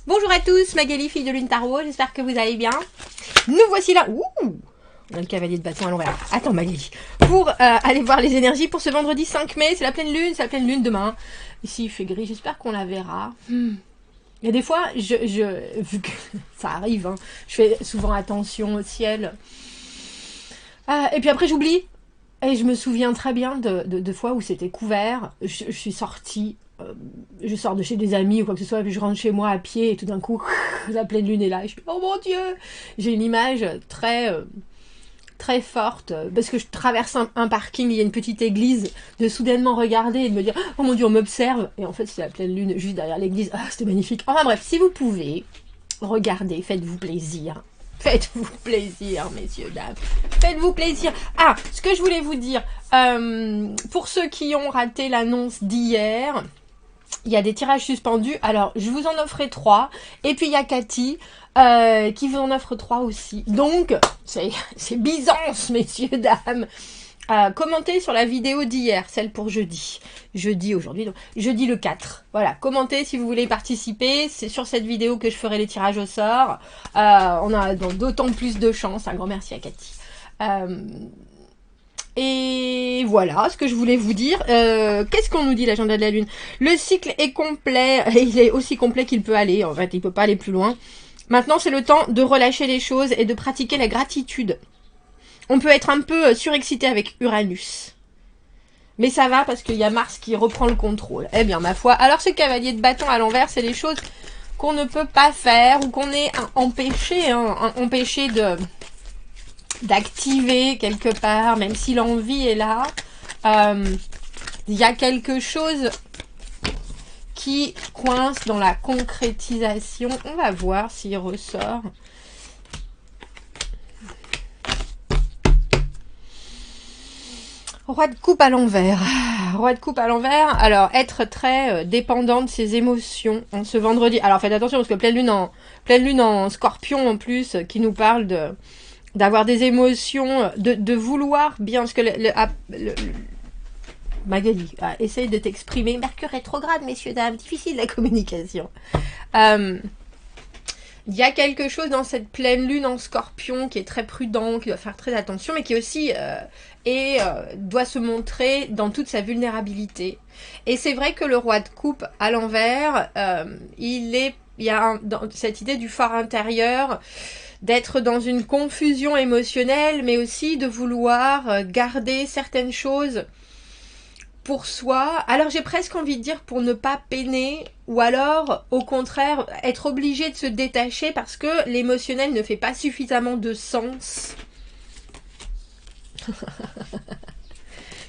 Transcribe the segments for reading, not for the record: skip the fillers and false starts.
Bonjour à tous, Magali, fille de Lune Tarot, j'espère que vous allez bien. Nous voici là. Ouh, on a le cavalier de bâton à l'envers. Attends Magali, pour aller voir les énergies pour ce vendredi 5 mai, c'est la pleine lune demain. Ici il fait gris, j'espère qu'on la verra. Il y a des fois, vu que ça arrive, hein, je fais souvent attention au ciel. Et puis après j'oublie. Et je me souviens très bien de fois où c'était couvert. Je suis sortie. Je sors de chez des amis ou quoi que ce soit, puis je rentre chez moi à pied et tout d'un coup, la pleine lune est là. Et je suis, oh mon Dieu! J'ai une image très forte parce que je traverse un parking, il y a une petite église, de soudainement regarder et de me dire, oh mon Dieu, on m'observe. Et en fait, c'est la pleine lune juste derrière l'église. Ah, c'était magnifique. Enfin bref, si vous pouvez, regardez, faites-vous plaisir. Faites-vous plaisir, messieurs, dames. Faites-vous plaisir. Ah, ce que je voulais vous dire, pour ceux qui ont raté l'annonce d'hier, il y a des tirages suspendus. Alors, je vous en offrais 3. Et puis, il y a Cathy qui vous en offre 3 aussi. Donc, c'est Byzance, messieurs, dames. Commentez sur la vidéo d'hier, celle pour jeudi. Aujourd'hui, donc jeudi le 4. Voilà, commentez si vous voulez participer. C'est sur cette vidéo que je ferai les tirages au sort. On a d'autant plus de chance. Un grand merci à Cathy. Et voilà ce que je voulais vous dire. Qu'est-ce qu'on nous dit l'agenda de la Lune? Le cycle est complet. Et il est aussi complet qu'il peut aller. En fait, il ne peut pas aller plus loin. Maintenant, c'est le temps de relâcher les choses et de pratiquer la gratitude. On peut être un peu surexcité avec Uranus. Mais ça va parce qu'il y a Mars qui reprend le contrôle. Eh bien, ma foi. Alors, ce cavalier de bâton à l'envers, c'est les choses qu'on ne peut pas faire ou qu'on est empêché, empêché d'activer quelque part, même si l'envie est là. Il y a quelque chose qui coince dans la concrétisation. On va voir s'il ressort. Roi de coupe à l'envers. Roi de coupe à l'envers. Alors, être très dépendant de ses émotions en ce vendredi. Alors, faites attention parce que pleine lune en scorpion en plus, qui nous parle d'avoir des émotions, de vouloir bien. Parce que Magali, essaye de t'exprimer. Mercure rétrograde, messieurs, dames. Difficile la communication. Il y a quelque chose dans cette pleine lune en scorpion qui est très prudent, qui doit faire très attention, mais qui aussi doit se montrer dans toute sa vulnérabilité. Et c'est vrai que le roi de coupe à l'envers, il y a cette idée du fort intérieur, d'être dans une confusion émotionnelle, mais aussi de vouloir garder certaines choses pour soi. Alors j'ai presque envie de dire pour ne pas peiner, ou alors au contraire être obligé de se détacher parce que l'émotionnel ne fait pas suffisamment de sens.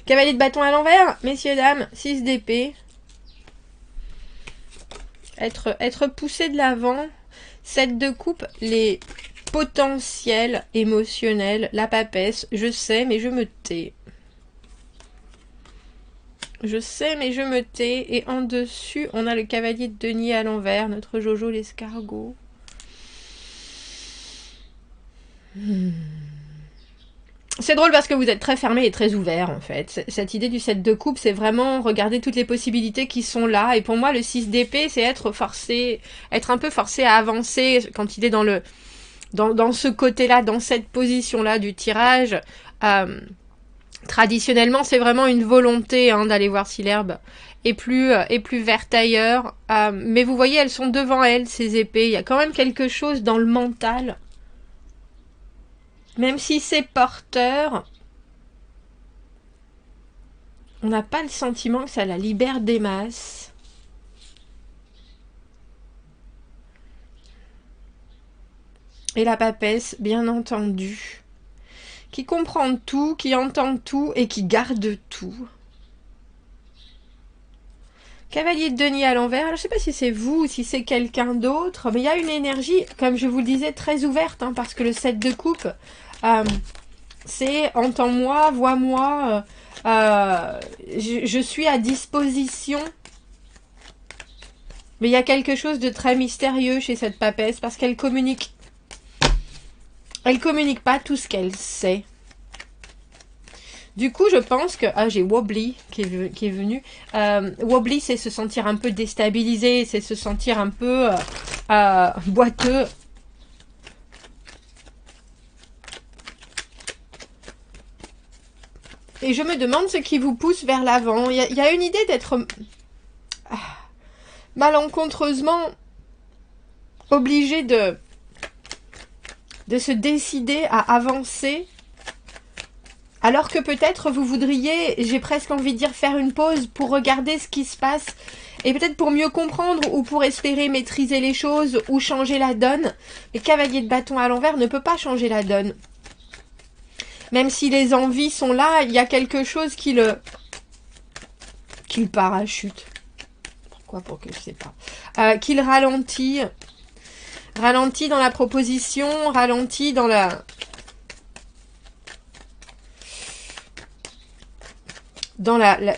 Cavalier de bâton à l'envers, messieurs dames, 6 d'épée. Être poussé de l'avant. 7 de coupe, les potentiels émotionnels, la papesse, je sais mais je me tais. Je sais, mais je me tais. Et en dessus, on a le cavalier de denier à l'envers, notre Jojo l'escargot. C'est drôle parce que vous êtes très fermé et très ouvert, en fait. Cette idée du 7 de coupe, c'est vraiment regarder toutes les possibilités qui sont là. Et pour moi, le 6 d'épée, c'est être un peu forcé à avancer quand il est dans ce côté-là, dans cette position-là du tirage. Traditionnellement, c'est vraiment une volonté d'aller voir si l'herbe est plus verte ailleurs. Mais vous voyez, elles sont devant elles, ces épées. Il y a quand même quelque chose dans le mental. Même si c'est porteur, on n'a pas le sentiment que ça la libère des masses. Et la papesse, bien entendu, qui comprend tout, qui entend tout et qui garde tout. Cavalier de denier à l'envers, je ne sais pas si c'est vous ou si c'est quelqu'un d'autre, mais il y a une énergie, comme je vous le disais, très ouverte, parce que le 7 de coupe, c'est entends-moi, vois-moi, je suis à disposition. Mais il y a quelque chose de très mystérieux chez cette papesse, parce qu'elle communique. Elle communique pas tout ce qu'elle sait. Du coup, je pense que... Ah, j'ai Wobbly qui est venu. Wobbly, c'est se sentir un peu déstabilisé, c'est se sentir un peu boiteux. Et je me demande ce qui vous pousse vers l'avant. Il y a une idée d'être malencontreusement obligé de se décider à avancer, alors que peut-être vous voudriez, j'ai presque envie de dire, faire une pause pour regarder ce qui se passe, et peut-être pour mieux comprendre, ou pour espérer maîtriser les choses, ou changer la donne. Le cavalier de bâton à l'envers ne peut pas changer la donne. Même si les envies sont là, il y a quelque chose qui le parachute. Pourquoi? Pour que je sais pas. Qu'il ralentit. Ralentit dans la proposition, ralentit dans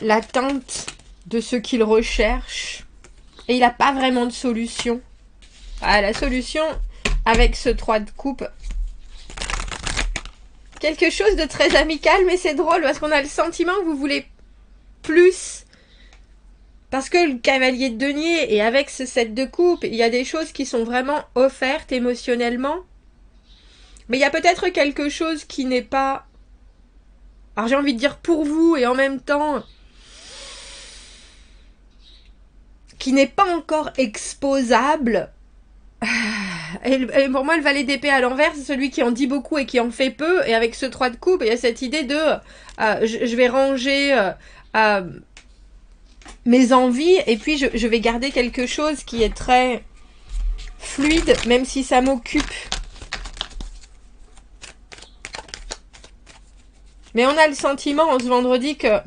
l'atteinte de ce qu'il recherche. Et il n'a pas vraiment de solution. La solution, avec ce 3 de coupe, quelque chose de très amical, mais c'est drôle parce qu'on a le sentiment que vous voulez plus. Parce que le cavalier de denier, et avec ce 7 de coupe, il y a des choses qui sont vraiment offertes émotionnellement. Mais il y a peut-être quelque chose qui n'est pas... Alors j'ai envie de dire pour vous, et en même temps... qui n'est pas encore exposable. Et pour moi, le valet d'épée à l'envers, c'est celui qui en dit beaucoup et qui en fait peu. Et avec ce 3 de coupe, il y a cette idée de... je vais ranger mes envies, et puis je vais garder quelque chose qui est très fluide, même si ça m'occupe. Mais on a le sentiment en ce vendredi que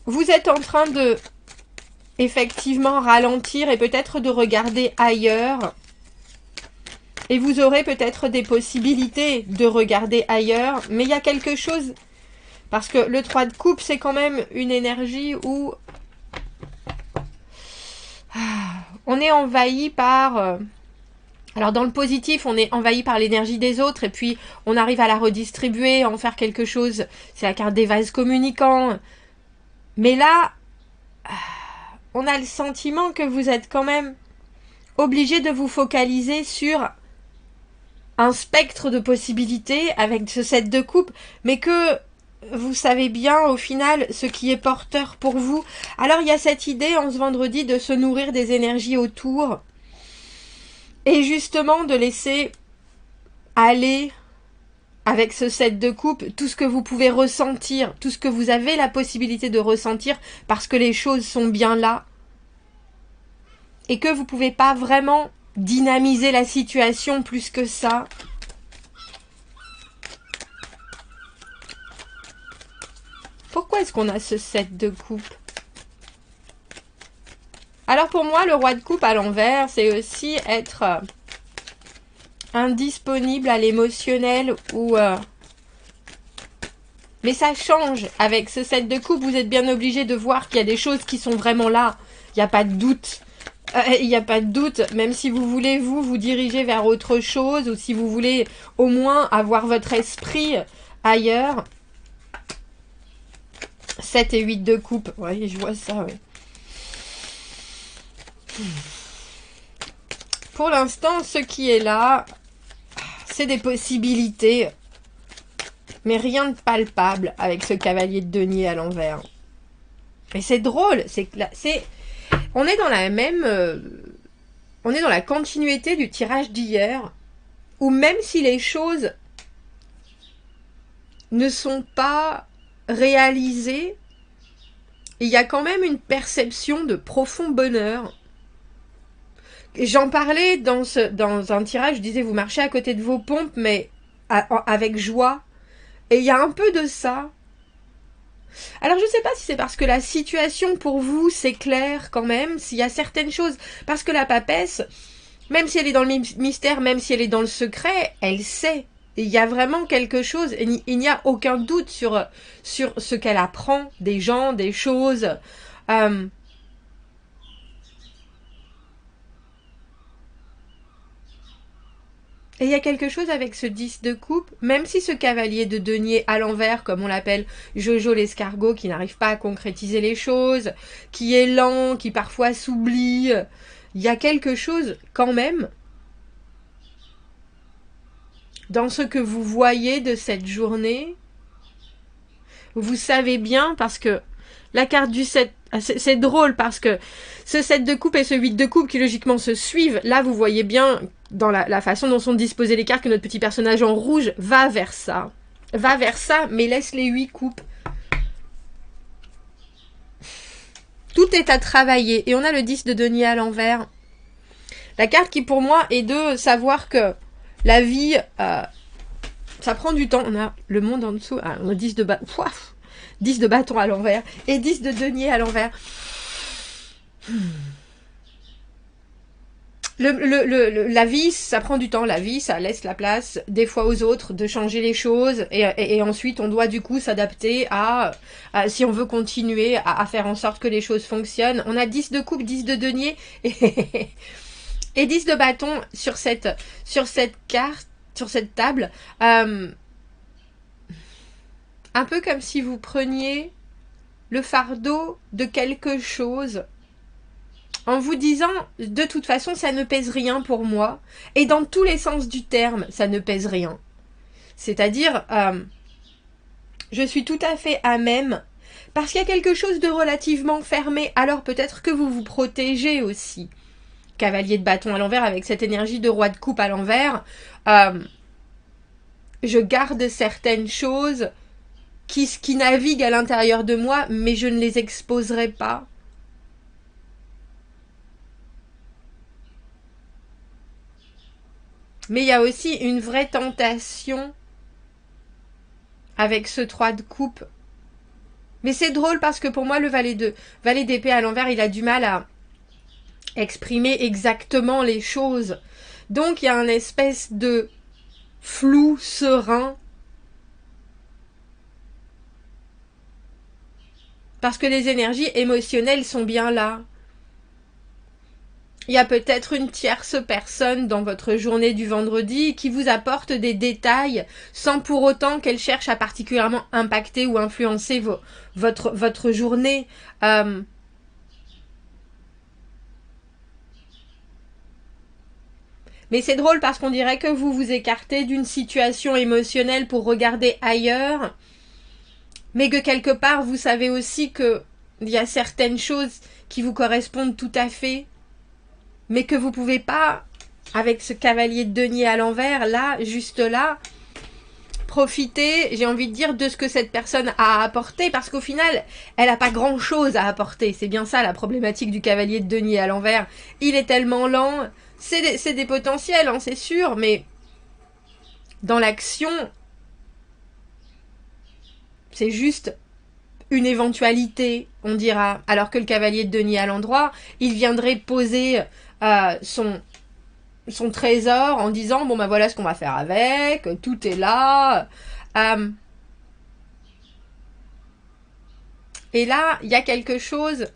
vous êtes en train de effectivement ralentir et peut-être de regarder ailleurs. Et vous aurez peut-être des possibilités de regarder ailleurs. Mais il y a quelque chose... Parce que le 3 de coupe, c'est quand même une énergie où... on est envahi par... Alors dans le positif, on est envahi par l'énergie des autres. Et puis on arrive à la redistribuer, à en faire quelque chose. C'est la carte des vases communicants. Mais là... on a le sentiment que vous êtes quand même obligé de vous focaliser sur un spectre de possibilités avec ce 7 de coupe, mais que vous savez bien au final ce qui est porteur pour vous. Alors il y a cette idée en ce vendredi de se nourrir des énergies autour et justement de laisser aller avec ce 7 de coupe tout ce que vous pouvez ressentir, tout ce que vous avez la possibilité de ressentir parce que les choses sont bien là et que vous pouvez pas vraiment dynamiser la situation plus que ça. Pourquoi est-ce qu'on a ce 7 de coupe? Alors pour moi, le roi de coupe à l'envers, c'est aussi être indisponible à l'émotionnel ou... Mais ça change. Avec ce 7 de coupe, vous êtes bien obligé de voir qu'il y a des choses qui sont vraiment là. Il n'y a pas de doute. Il n'y a pas de doute, même si vous voulez vous diriger vers autre chose ou si vous voulez au moins avoir votre esprit ailleurs. 7 et 8 de coupe. Oui, je vois ça, oui. Pour l'instant, ce qui est là, c'est des possibilités, mais rien de palpable avec ce cavalier de denier à l'envers. Et c'est drôle, on est dans la même... on est dans la continuité du tirage d'hier, où même si les choses ne sont pas réalisées, il y a quand même une perception de profond bonheur. J'en parlais dans un tirage, je disais vous marchez à côté de vos pompes, mais avec joie. Et il y a un peu de ça. Alors je ne sais pas si c'est parce que la situation pour vous c'est clair quand même, s'il y a certaines choses, parce que la papesse, même si elle est dans le mystère, même si elle est dans le secret, elle sait. Et il y a vraiment quelque chose, il n'y a aucun doute sur ce qu'elle apprend des gens, des choses. Et il y a quelque chose avec ce 10 de coupe, même si ce cavalier de denier à l'envers, comme on l'appelle Jojo l'escargot, qui n'arrive pas à concrétiser les choses, qui est lent, qui parfois s'oublie, il y a quelque chose quand même dans ce que vous voyez de cette journée. Vous savez bien, parce que la carte du 7, c'est drôle parce que ce 7 de coupe et ce 8 de coupe qui logiquement se suivent, là vous voyez bien dans la façon dont sont disposées les cartes que notre petit personnage en rouge va vers ça. Va vers ça, mais laisse les 8 coupes. Tout est à travailler. Et on a le 10 de denier à l'envers. La carte qui pour moi est de savoir que la vie, ça prend du temps. On a le monde en dessous. Ah, on a 10 de bâton. 10 de bâton à l'envers. Et 10 de denier à l'envers. La vie, ça prend du temps. La vie, ça laisse la place des fois aux autres de changer les choses. Et ensuite, on doit du coup s'adapter à si on veut continuer à faire en sorte que les choses fonctionnent. On a 10 de coupe, 10 de denier et 10 de bâton sur cette carte, sur cette table. Un peu comme si vous preniez le fardeau de quelque chose en vous disant, de toute façon, ça ne pèse rien pour moi. Et dans tous les sens du terme, ça ne pèse rien. C'est-à-dire, je suis tout à fait à même, parce qu'il y a quelque chose de relativement fermé, alors peut-être que vous vous protégez aussi. Cavalier de bâton à l'envers, avec cette énergie de roi de coupe à l'envers, je garde certaines choses qui naviguent à l'intérieur de moi, mais je ne les exposerai pas. Mais il y a aussi une vraie tentation avec ce 3 de coupe. Mais c'est drôle parce que pour moi, le valet d'épée à l'envers, il a du mal à exprimer exactement les choses. Donc il y a une espèce de flou serein. Parce que les énergies émotionnelles sont bien là. Il y a peut-être une tierce personne dans votre journée du vendredi qui vous apporte des détails sans pour autant qu'elle cherche à particulièrement impacter ou influencer votre journée. Mais c'est drôle parce qu'on dirait que vous vous écartez d'une situation émotionnelle pour regarder ailleurs, mais que quelque part vous savez aussi qu'il y a certaines choses qui vous correspondent tout à fait, mais que vous pouvez pas, avec ce cavalier de denier à l'envers, là, juste là, profiter, j'ai envie de dire, de ce que cette personne a apporté, parce qu'au final, elle n'a pas grand-chose à apporter. C'est bien ça la problématique du cavalier de denier à l'envers. Il est tellement lent, c'est des potentiels, hein, c'est sûr, mais dans l'action, c'est juste une éventualité, on dira. Alors que le cavalier de denier à l'endroit, il viendrait poser son trésor en disant bon ben voilà ce qu'on va faire avec, tout est là. Et là, il y a quelque chose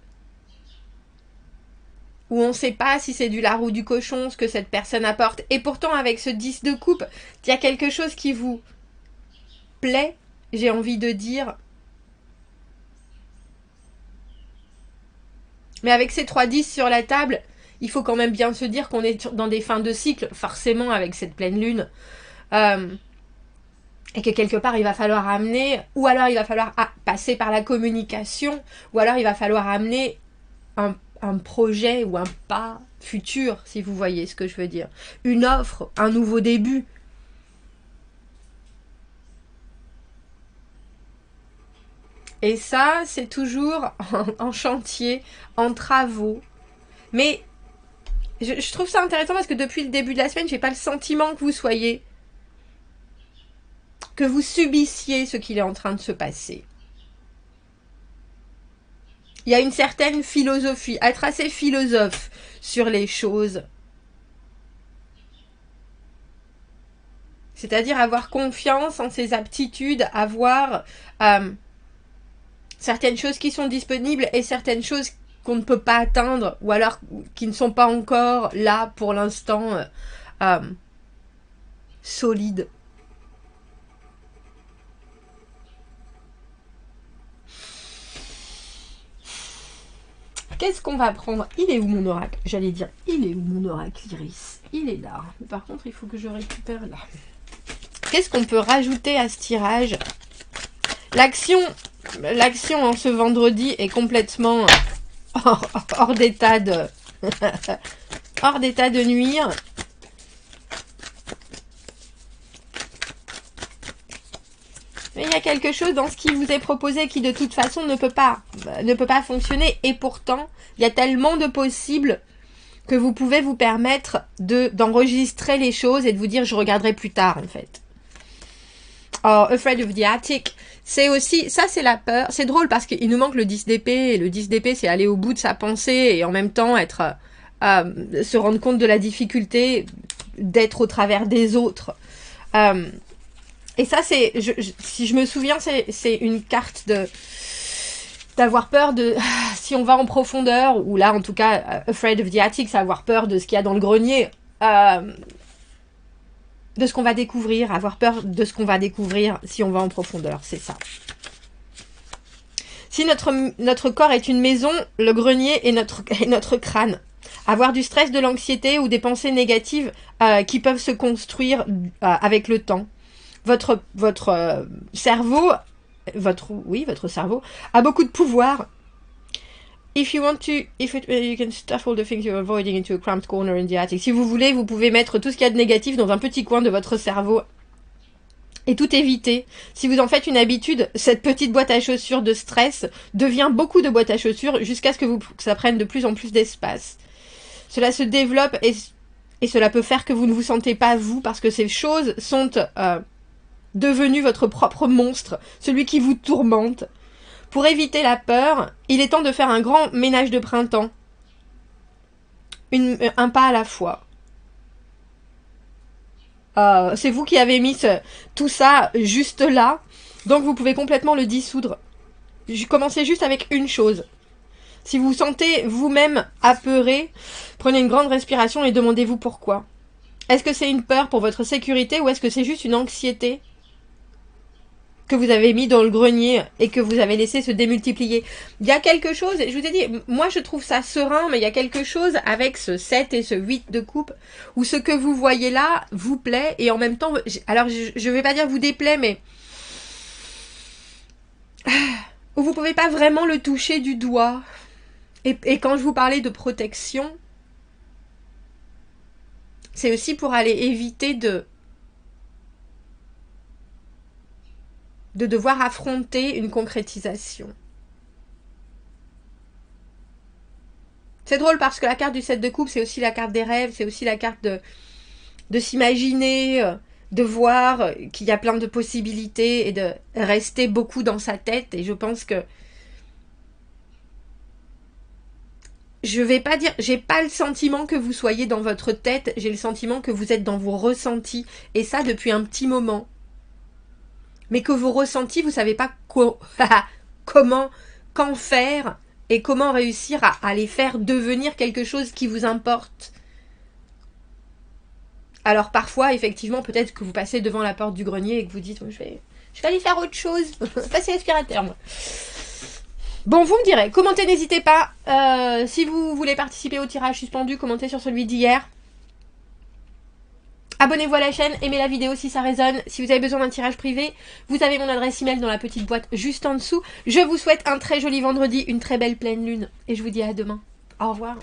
où on ne sait pas si c'est du lard ou du cochon ce que cette personne apporte. Et pourtant, avec ce 10 de coupe, il y a quelque chose qui vous plaît, j'ai envie de dire. Mais avec ces 3-10 sur la table, il faut quand même bien se dire qu'on est dans des fins de cycle, forcément avec cette pleine lune. Et que quelque part, il va falloir amener, ou alors il va falloir passer par la communication, ou alors il va falloir amener un projet ou un pas futur, si vous voyez ce que je veux dire. Une offre, un nouveau début. Et ça, c'est toujours en chantier, en travaux. Mais je trouve ça intéressant parce que depuis le début de la semaine, j'ai pas le sentiment que vous soyez, que vous subissiez ce qu'il est en train de se passer. Il y a une certaine philosophie, être assez philosophe sur les choses. C'est-à-dire avoir confiance en ses aptitudes, avoir certaines choses qui sont disponibles et certaines choses qu'on ne peut pas atteindre ou alors qui ne sont pas encore là pour l'instant solides. qu'est-ce qu'on va prendre? Il est où mon oracle? J'allais dire, il est où mon oracle Iris? Il est là. Mais par contre, il faut que je récupère là. Qu'est-ce qu'on peut rajouter à ce tirage? L'action en ce vendredi est complètement hors d'état de hors d'état de nuire. Mais il y a quelque chose dans ce qui vous est proposé qui de toute façon ne peut pas fonctionner. Et pourtant, il y a tellement de possibles que vous pouvez vous permettre d'enregistrer les choses et de vous dire je regarderai plus tard en fait. Oh, Afraid of the Attic, c'est aussi, ça c'est la peur. C'est drôle parce qu'il nous manque le 10 d'épée. Et le 10 d'épée c'est aller au bout de sa pensée et en même temps se rendre compte de la difficulté d'être au travers des autres. Et ça, c'est, si je me souviens, c'est une carte d'avoir peur de, si on va en profondeur, ou là, en tout cas, Afraid of the Attic, c'est avoir peur de ce qu'il y a dans le grenier, de ce qu'on va découvrir, avoir peur de ce qu'on va découvrir si on va en profondeur, c'est ça. Si notre corps est une maison, le grenier est notre crâne. Avoir du stress, de l'anxiété ou des pensées négatives qui peuvent se construire avec le temps. Votre cerveau, votre cerveau a beaucoup de pouvoir. You can stuff all the things you're avoiding into a cramped corner in the attic. Si vous voulez, vous pouvez mettre tout ce qu'il y a de négatif dans un petit coin de votre cerveau et tout éviter. Si vous en faites une habitude, cette petite boîte à chaussures de stress devient beaucoup de boîtes à chaussures jusqu'à ce que ça prenne de plus en plus d'espace. Cela se développe et cela peut faire que vous ne vous sentez pas vous parce que ces choses sont devenu votre propre monstre, celui qui vous tourmente. Pour éviter la peur, il est temps de faire un grand ménage de printemps. Un pas à la fois. C'est vous qui avez mis tout ça juste là, donc vous pouvez complètement le dissoudre. Commencez juste avec une chose. Si vous vous sentez vous-même apeuré, prenez une grande respiration et demandez-vous pourquoi. Est-ce que c'est une peur pour votre sécurité ou est-ce que c'est juste une anxiété que vous avez mis dans le grenier et que vous avez laissé se démultiplier? Il y a quelque chose, je vous ai dit, moi je trouve ça serein, mais il y a quelque chose avec ce 7 et ce 8 de coupe, où ce que vous voyez là vous plaît, et en même temps, alors je vais pas dire vous déplaît, mais où vous pouvez pas vraiment le toucher du doigt. Et quand je vous parlais de protection, c'est aussi pour aller éviter de devoir affronter une concrétisation. C'est drôle parce que la carte du 7 de coupe, c'est aussi la carte des rêves, c'est aussi la carte de s'imaginer, de voir qu'il y a plein de possibilités et de rester beaucoup dans sa tête. Et je pense que je vais pas dire, j'ai pas le sentiment que vous soyez dans votre tête, j'ai le sentiment que vous êtes dans vos ressentis, et ça depuis un petit moment. Mais que vos ressentis, vous savez pas comment, qu'en faire et comment réussir à les faire devenir quelque chose qui vous importe. Alors parfois, effectivement, peut-être que vous passez devant la porte du grenier et que vous dites, je vais aller faire autre chose, passer l'aspirateur, moi. Bon, vous me direz, commentez, n'hésitez pas. Si vous voulez participer au tirage suspendu, commentez sur celui d'hier. Abonnez-vous à la chaîne, aimez la vidéo si ça résonne. Si vous avez besoin d'un tirage privé, vous avez mon adresse email dans la petite boîte juste en dessous. Je vous souhaite un très joli vendredi, une très belle pleine lune. Et je vous dis à demain. Au revoir.